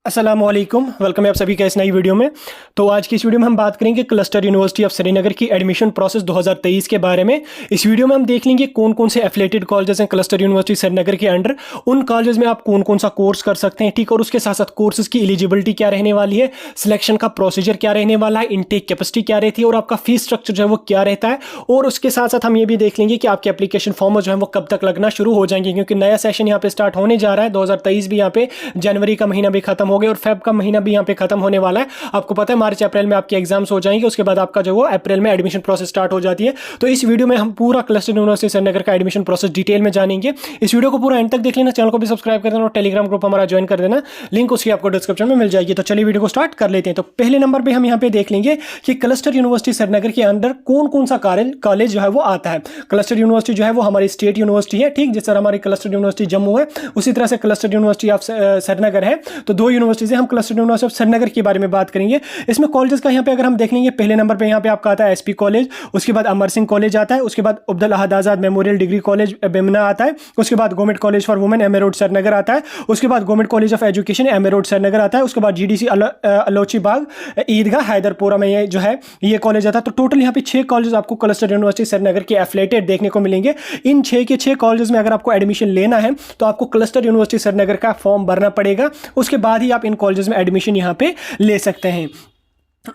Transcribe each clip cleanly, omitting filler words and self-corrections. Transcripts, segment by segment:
अस्सलामुअलैकुम, वेलकम है आप सभी का इस नई वीडियो में। तो आज की इस वीडियो में हम बात करेंगे क्लस्टर यूनिवर्सिटी ऑफ श्रीनगर की एडमिशन प्रोसेस 2023 के बारे में। इस वीडियो में हम देख लेंगे कौन कौन से एफिलिएटेड कॉलेजेस हैं क्लस्टर यूनिवर्सिटी श्रीनगर के अंडर, उन कॉलेज में आप कौन कौन सा कोर्स कर सकते हैं, ठीक। और उसके साथ साथ कोर्सेज की एलिजिबिलिटी क्या रहने वाली है, सिलेक्शन का प्रोसीजर क्या रहने वाला है, इनटेक कैपेसिटी क्या रहती है और आपका फीस स्ट्रक्चर जो है वो क्या रहता है। और उसके साथ साथ हम ये भी देख लेंगे कि आपके एप्लीकेशन फॉर्म जो है वो कब तक लगना शुरू हो जाएंगे, क्योंकि नया सेशन यहाँ पे स्टार्ट होने जा रहा है। 2023 भी यहाँ पे जनवरी का महीना भी खत्म हो गया और फेब का महीना भी यहाँ पे खत्म होने वाला है। आपको पता है मार्च अप्रैल में आपके एग्जाम्स हो जाएंगे, उसके बाद आपका जो वो अप्रैल में एडमिशन प्रोसेस स्टार्ट हो जाती है। तो इस वीडियो में हम पूरा क्लस्टर यूनिवर्सिटी श्रीनगर का एडमिशन प्रोसेस डिटेल में जानेंगे। इस वीडियो को पूरा एंड तक देख लेना, चैनल को भी सब्सक्राइब कर देना और टेलीग्राम ग्रुप हमारा ज्वाइन कर देना, लिंक उसकी आपको डिस्क्रिप्शन में मिल जाएगी। तो चलिए वीडियो को स्टार्ट कर लेते हैं। तो पहले नंबर पर हम यहाँ पे देख लेंगे कि क्लस्टर यूनिवर्सिटी श्रीनगर के अंदर कौन कौन सा कॉलेज जो है वो आता है। क्लस्टर यूनिवर्सिटी जो है वो हमारी स्टेट यूनिवर्सिटी है, ठीक। जिस तरह हमारी क्लस्टर यूनिवर्सिटी जम्मू है, उसी तरह से क्लस्टर यूनिवर्सिटी ऑफ श्रीनगर है। तो दो यूनिवर्सिटीज हैं। हम क्लस्टर यूनिवर्सिटी ऑफ श्रीनगर के बारे में बात करेंगे। इसमें कॉलेजेस का यहाँ पे अगर हम देख लेंगे, पहले नंबर पे यहाँ पे आपका आता है एसपी कॉलेज, उसके बाद अमर सिंह कॉलेज आता है, उसके बाद Abdul Ahad Azad memorial degree college Bemina आता है, उसके बाद government college for women M A road Srinagar आता है, उसके बाद government college of education M A road Srinagar आता है, उसके बाद जीडीसी अलोची बाग ईदगाह हैदरपुरा में ये जो है ये कॉलेज आता है। तो टोटल यहाँ पे 6 कॉलेज आपको क्लस्टर यूनिवर्सिटी श्रीनगर के एफिलिएटेड देखने को मिलेंगे। इन 6 के 6 कॉलेज में अगर आपको एडमिशन लेना है तो आपको क्लस्टर यूनिवर्सिटी श्रीनगर का फॉर्म भरना पड़ेगा, उसके बाद ही आप इन कॉलेज में एडमिशन यहाँ पे ले सकते हैं।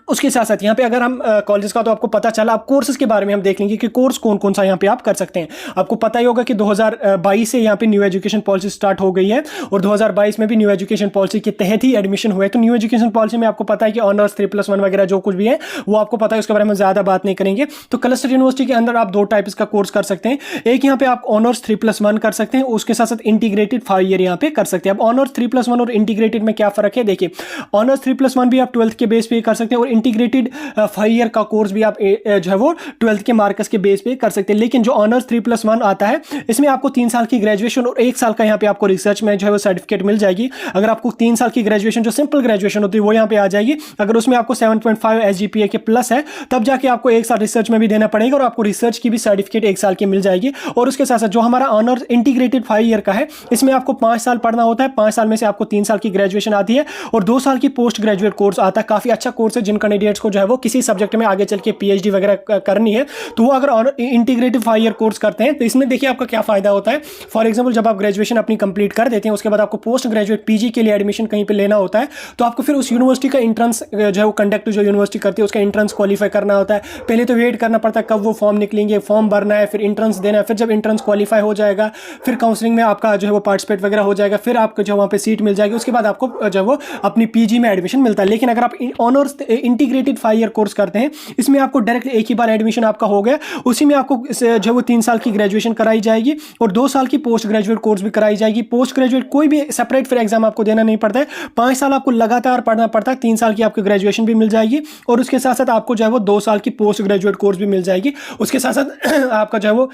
उसके साथ साथ यहाँ पे अगर हम कॉलेज का तो आपको पता चला, अब कोर्सेज के बारे में हम देख लेंगे कि कोर्स कौन कौन सा यहाँ पे आप कर सकते हैं। आपको पता ही होगा कि 2022 से यहाँ पे न्यू एजुकेशन पॉलिसी स्टार्ट हो गई है और 2022 में भी न्यू एजुकेशन पॉलिसी के तहत ही एडमिशन हुए। तो न्यू एजुकेशन पॉलिसी में आपको पता है कि ऑनर्स 3+1 वगैरह जो कुछ भी है वो आपको पता है, उसके बारे में ज़्यादा बात नहीं करेंगे। तो क्लस्टर यूनिवर्सिटी के अंदर आप 2 टाइप्स का कोर्स कर सकते हैं। एक यहाँ पे आप ऑनर्स 3+1 कर सकते हैं, उसके साथ साथ इंटीग्रेटेड 5 ईयर यहाँ पे कर सकते हैं। अब ऑनर्स 3+1 और इंटीग्रेटेड में क्या फर्क है, देखिए। ऑनर्स 3+1 भी आप 12th के बेस पे कर सकते हैं और इंटीग्रेटेड 5 ईयर का कोर्स भी आप जो है वो 12th के मार्क्स के बेस पे कर सकते हैं। लेकिन जो ऑनर्स 3+1 आता है, इसमें आपको 3 साल की ग्रेजुएशन और 1 साल का यहाँ पे आपको रिसर्च में जो है वो सर्टिफिकेट मिल जाएगी। अगर आपको 3 साल की ग्रेजुएशन जो सिंपल ग्रेजुएशन होती है वो यहाँ पे आ जाएगी। अगर उसमें आपको 7.5 SGPA के प्लस है तब जाके आपको 1 साल रिसर्च में भी देना पड़ेगा और आपको रिसर्च की भी सर्टिफिकेट 1 साल की मिल जाएगी। और उसके साथ साथ जो हमारा ऑनर्स इंटीग्रेटेड 5 ईयर का है, इसमें आपको 5 साल पढ़ना होता है। 5 साल में से आपको 3 साल की ग्रेजुएशन आती है और 2 साल की पोस्ट ग्रेजुएट कोर्स आता है। काफी अच्छा कोर्स है। जिन कैंडिडेट्स को जो है वो किसी सब्जेक्ट में आगे चल के PhD वगैरह करनी है तो वो अगर इंटीग्रेटेड 5 ईयर कोर्स करते हैं तो इसमें देखिए आपका क्या फायदा होता है। फॉर एग्जांपल जब आप ग्रेजुएशन अपनी कंप्लीट कर देते हैं, उसके बाद आपको पोस्ट ग्रेजुएट PG के लिए एडमिशन कहीं पे लेना होता है, तो आपको फिर उस यूनिवर्सिटी का एंट्रेंस जो है वो कंडक्ट जो यूनिवर्सिटी करती है उसका एंट्रेंस क्वालिफाई करना होता है। पहले तो वेट करना पड़ता है कब वो फॉर्म निकलेंगे, फॉर्म भरना है, फिर एंट्रेंस देना है, फिर जब एंट्रेंस क्वालिफाई हो जाएगा फिर काउंसलिंग में आपका जो है वो पार्टिसिपेट वगैरह हो जाएगा, फिर आपको जो वहाँ पे सीट मिल जाएगी, उसके बाद आपको जो है वो अपनी PG में एडमिशन मिलता है। लेकिन अगर आप ऑनर्स इंटीग्रेटेड 5 ईयर कोर्स करते हैं, इसमें आपको डायरेक्ट एक ही बार एडमिशन आपका हो गया, उसी में आपको जो वो 3 साल की ग्रेजुएशन कराई जाएगी और 2 साल की पोस्ट ग्रेजुएट कोर्स भी कराई जाएगी। पोस्ट ग्रेजुएट कोई भी सेपरेट फिर एग्जाम आपको देना नहीं पड़ता है। 5 साल आपको लगातार पढ़ना पड़ता है, 3 साल की आपकी ग्रेजुएशन भी मिल जाएगी और उसके साथ साथ आपको जो है वो 2 साल की पोस्ट ग्रेजुएट कोर्स भी मिल जाएगी। उसके साथ साथ आपका जो है वो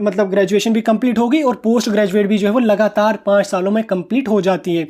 मतलब ग्रेजुएशन भी कंप्लीट होगी और पोस्ट ग्रेजुएट भी जो है वो लगातार 5 सालों में कंप्लीट हो जाती है।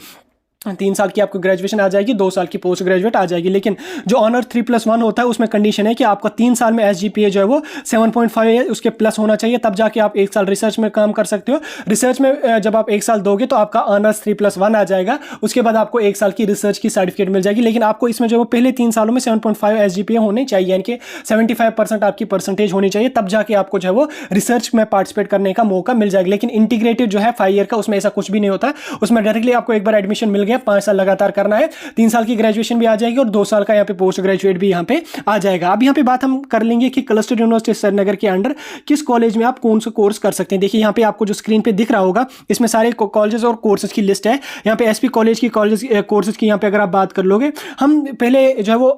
3 साल की आपको ग्रेजुएशन आ जाएगी, 2 साल की पोस्ट ग्रेजुएट आ जाएगी। लेकिन जो ऑनर 3+1 होता है उसमें कंडीशन है कि आपका 3 साल में SGPA जो है वो 7.5 है, उसके प्लस होना चाहिए, तब जाके आप 1 साल रिसर्च में काम कर सकते हो। रिसर्च में जब आप 1 साल दोगे तो आपका ऑनर्स 3+1 आ जाएगा, उसके बाद आपको 1 साल की रिसर्च की सर्टिफिकेट मिल जाएगी। लेकिन आपको इसमें जो है पहले 3 सालों में 7.5 SGPA होने चाहिए, यानी कि 75% आपकी परसेंटेज होनी चाहिए, तब जाके आपको जो है वो रिसर्च में पार्टिसिपेट करने का मौका मिल जाएगा। लेकिन इंटीग्रेटेड जो है 5 ईयर का, उसमें ऐसा कुछ भी नहीं होता। उसमें डायरेक्टली आपको एक बार एडमिशन मिल 5 साल लगातार करना है, 3 साल की ग्रेजुएशन भी आ जाएगी और 2 साल का यहाँ पे पोस्ट ग्रेजुएट भी यहाँ पे आ जाएगा। अब यहाँ पे बात हम कर लेंगे कि क्लस्टर यूनिवर्सिटी श्रीनगर के अंडर किस कॉलेज में आप कौन सा कोर्स कर सकते हैं। देखिए यहाँ पे आपको जो स्क्रीन पे दिख रहा होगा, इसमें सारे कॉलेजेस और कोर्सेज की लिस्ट है। यहाँ पे एसपी कॉलेज की कोर्सेज की यहाँ पे अगर आप बात कर लोगे, हम पहले जो है वो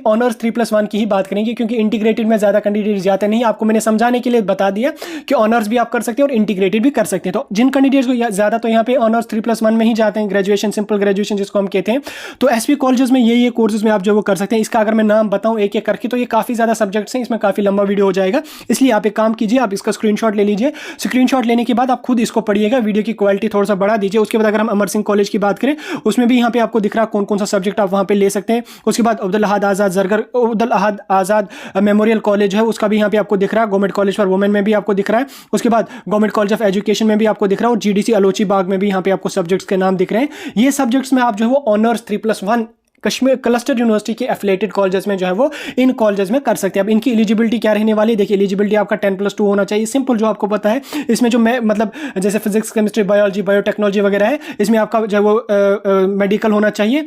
ऑनर्स 3+1 की ही बात करेंगे, क्योंकि इंटीग्रेटेड में ज्यादा कैंडिडेट जाते नहीं। आपको मैंने समझाने के लिए बता दिया कि ऑनर्स भी आप कर सकते हैं और इंटीग्रेटेड भी कर सकते हैं। तो जिन कैंडिडेट्स को ज्यादा तो यहाँ पे ऑनर्स 3+1 में ही जाते हैं, ग्रेजुएशन सिंपल ग्रेजुएशन जिसको हम कहते हैं, तो एसपी कॉलेजेस में ये कोर्सेज में आप जो वो कर सकते हैं। इसका अगर मैं नाम बताऊं एक एक करके तो ये काफी ज्यादा सब्जेक्ट्स हैं, इसमें काफी लंबा वीडियो हो जाएगा। इसलिए आप एक काम कीजिए, आप इसका स्क्रीनशॉट ले लीजिए। स्क्रीनशॉट लेने के बाद आप खुद इसको पढ़िएगा, वीडियो की क्वालिटी थोड़ा सा बढ़ा दीजिए। उसके बाद अगर हम अमर सिंह कॉलेज की बात करें, उसमें भी यहाँ पे आपको दिख रहा कौन कौन सा सब्जेक्ट आप वहाँ पे ले सकते हैं। उसके बाद अब्दुल अहद आजाद मेमोरियल कॉलेज है, उसका भी यहाँ पे आपको दिख रहा है। गवर्नमेंट कॉलेज फॉर वुमेन में भी आपको दिख रहा है। उसके बाद गवर्नमेंट कॉलेज ऑफ एजुकेशन में भी आपको दिख रहा है और GDC अलोची बाग में भी यहाँ पे आपको सब्जेक्ट्स के नाम दिख रहे हैं। ये सब सब्जेक्ट्स में आप जो है वो ऑनर्स 3+1 कश्मीर क्लस्टर यूनिवर्सिटी के एफिलेटेड कॉलेजेस में जो है वो इन कॉलेजेस में कर सकते हैं। अब इनकी एलिजिबिलिटी क्या रहने वाली है, देखिए एलिजिबिलिटी आपका 10+2 होना चाहिए, सिंपल जो आपको पता है। इसमें जो मैं मतलब जैसे फिजिक्स, केमिस्ट्री, बायोलॉजी, बायोटेक्नोलॉजी वगैरह है, इसमें आपका जो है वो मेडिकल होना चाहिए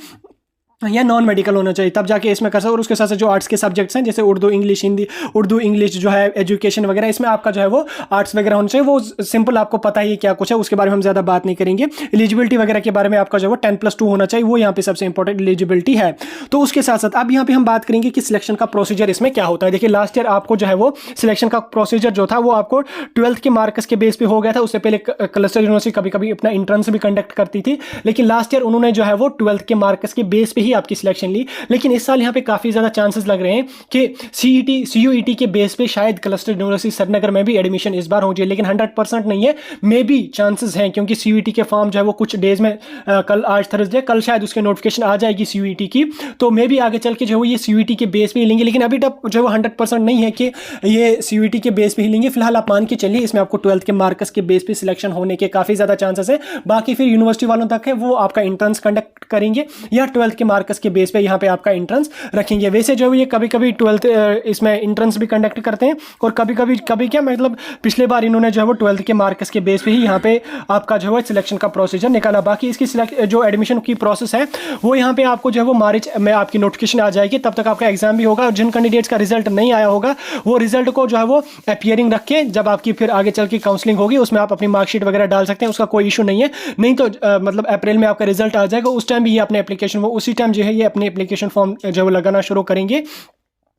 या नॉन मेडिकल होना चाहिए, तब जाके इसमें कर सकते। और उसके साथ साथ जो आर्ट्स के सब्जेक्ट्स हैं जैसे उर्दू, इंग्लिश, हिंदी, उर्दू, इंग्लिश जो है एजुकेशन वगैरह, इसमें आपका जो है वो आर्ट्स वगैरह होना चाहिए। वो सिंपल आपको पता ही क्या कुछ है, उसके बारे में हम ज़्यादा बात नहीं करेंगे। एलिजिबिलिटी वगैरह के बारे में आपका जो है वो 10+2 होना चाहिए, वो यहाँ पे सबसे इंपॉर्टेंट एलिजिबिलिटी है। तो उसके साथ साथ अब यहाँ पे हम बात करेंगे कि सिलेक्शन का प्रोसीजर इसमें क्या होता है। देखिए लास्ट ईयर आपको जो है वो सिलेक्शन का प्रोसीजर जो था वो आपको 12th के मार्क्स के बेस पे हो गया था। उससे पहले क्लस्टर यूनिवर्सिटी कभी कभी अपना एंट्रेंस भी कंडक्ट करती थी, लेकिन लास्ट ईयर उन्होंने जो है वो 12th के मार्क्स के बेस पे ही आपकी सिलेक्शन ली। लेकिन इस साल यहाँ पे काफ़ी ज़्यादा चांसेस लग रहे हैं कि CUET के बेस पे शायद क्लस्टर यूनिवर्सिटी श्रीनगर में भी एडमिशन इस बार हो जाए, लेकिन 100% नहीं है, मे बी चांसेस हैं, क्योंकि CUET के फॉर्म जो है वो कुछ डेज में कल, आज थर्सडे, कल शायद उसके नोटिफिकेशन आ जाएगी CUET की, तो मे बी आगे चल के जो है वो ये CUET के बेस पे ही लेंगे। लेकिन अभी तक जो है वो 100% नहीं है कि ये CUET के बेस पे ही लेंगे। फिलहाल आप मान के चलिए इसमें आपको 12th के मार्क्स के बेस पे सिलेक्शन होने के काफ़ी ज़्यादा चांसेस है। बाकी फिर यूनिवर्सिटी वालों तक है, वो आपका एंट्रेंस कंडक्ट करेंगे या 12th के मार्क्स के बेस पे यहाँ पे आपका एंट्रेंस रखेंगे। वैसे जो ये कभी कभी 12th इसमें एंट्रेंस भी कंडक्ट करते हैं, और कभी क्या मतलब पिछले बार इन्होंने जो है वो 12th के मार्क्स के बेस पे ही यहाँ पे आपका जो है सिलेक्शन का प्रोसीजर निकाला। बाकी इसकी जो एडमिशन की प्रोसेस है वो यहाँ पे आपको जो है वो मार्च में आपकी नोटिफिकेशन आ जाएगी, तब तक आपका एग्जाम भी होगा। और जिन कैंडिडेट्स का रिजल्ट नहीं आया होगा वो रिजल्ट को जो है वो अपीयरिंग रख के जब आपकी फिर आगे चल के काउंसलिंग होगी उसमें आप अपनी मार्कशीट वगैरह डाल सकते हैं, उसका कोई इशू नहीं है। नहीं तो मतलब अप्रैल में आपका रिजल्ट आ जाएगा, उस टाइम भी ये अपने एप्लीकेशन वो उसी टाइम जो है ये अपने एप्लीकेशन फॉर्म जो है लगाना शुरू करेंगे।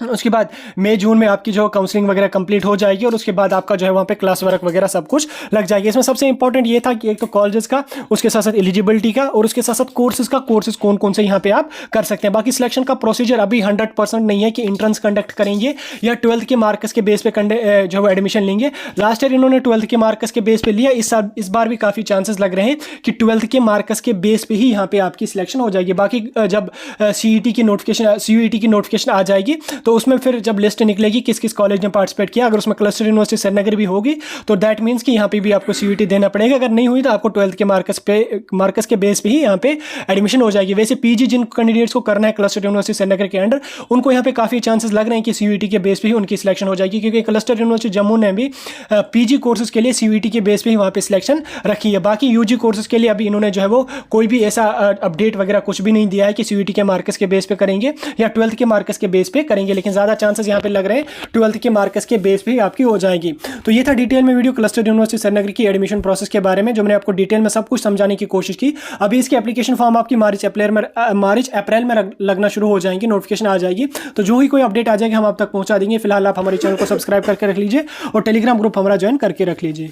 उसके बाद मई जून में आपकी जो काउंसलिंग वगैरह कंप्लीट हो जाएगी, और उसके बाद आपका जो है वहाँ पे क्लास वर्क वगैरह सब कुछ लग जाएगी। इसमें सबसे इंपॉर्टेंट ये था कि एक तो कॉलेजेस का, उसके साथ साथ एलिजिबिलिटी का, और उसके साथ साथ कोर्सेज कौन कौन से यहाँ पे आप कर सकते हैं। बाकी सिलेक्शन का प्रोसीजर अभी 100% नहीं है कि एंट्रेंस कंडक्ट करेंगे या 12th के मार्क्स के बेस पे जो है एडमिशन लेंगे। लास्ट ईयर इन्होंने 12th के मार्क्स के बेस पे लिया, इस बार भी काफ़ी चांसेस लग रहे हैं कि 12th के मार्क्स के बेस पे ही यहाँ पे आपकी सिलेक्शन हो जाएगी। बाकी जब CUET की नोटिफिकेशन आ जाएगी तो उसमें फिर जब लिस्ट निकलेगी किस किस कॉलेज ने पार्टिसिपेट किया, अगर उसमें क्लस्टर यूनिवर्सिटी श्रीनगर भी होगी तो दैट मीन्स कि यहाँ पे भी आपको CUET देना पड़ेगा। अगर नहीं हुई तो आपको 12th के मार्क्स के बेस पे ही यहाँ पे एडमिशन हो जाएगी। वैसे PG जिन कैंडिडेट्स को करना है क्लस्टर यूनिवर्सिटी श्रीनगर के अंडर, उनको यहाँ पे काफ़ी चांसेस लग रहे हैं कि CUET के बेस पे ही उनकी सिलेक्शन हो जाएगी, क्योंकि क्लस्टर यूनिवर्सिटी जम्मू ने भी PG कोर्सेज के लिए CUET के बेस पे ही वहाँ पे सिलेक्शन रखी है। बाकी UG कोर्सेज के लिए अभी इन्होंने जो है वो कोई भी ऐसा अपडेट वगैरह कुछ भी नहीं दिया है कि CUET के मार्क्स के बेस पे करेंगे या 12th के मार्क्स के बेस पे करेंगे, लेकिन ज़्यादा चांसेस यहाँ पे लग रहे हैं 12th के मार्क्स के बेस पे आपकी हो जाएगी। तो ये था डिटेल में वीडियो क्लस्टर यूनिवर्सिटी श्रीनगर की एडमिशन प्रोसेस के बारे में, जो मैंने आपको डिटेल में सब कुछ समझाने की कोशिश की। अभी इसकी एप्लीकेशन फॉर्म आपकी मार्च अप्रैल में लगना शुरू हो जाएंगे, नोटिफिकेशन आ जाएगी, तो जो ही कोई अपडेट आ जाएगी हम आप तक पहुंचा देंगे। फिलहाल आप हमारे चैनल को सब्सक्राइब करके रख लीजिए और टेलीग्राम ग्रुप हमारा ज्वाइन करके रख लीजिए।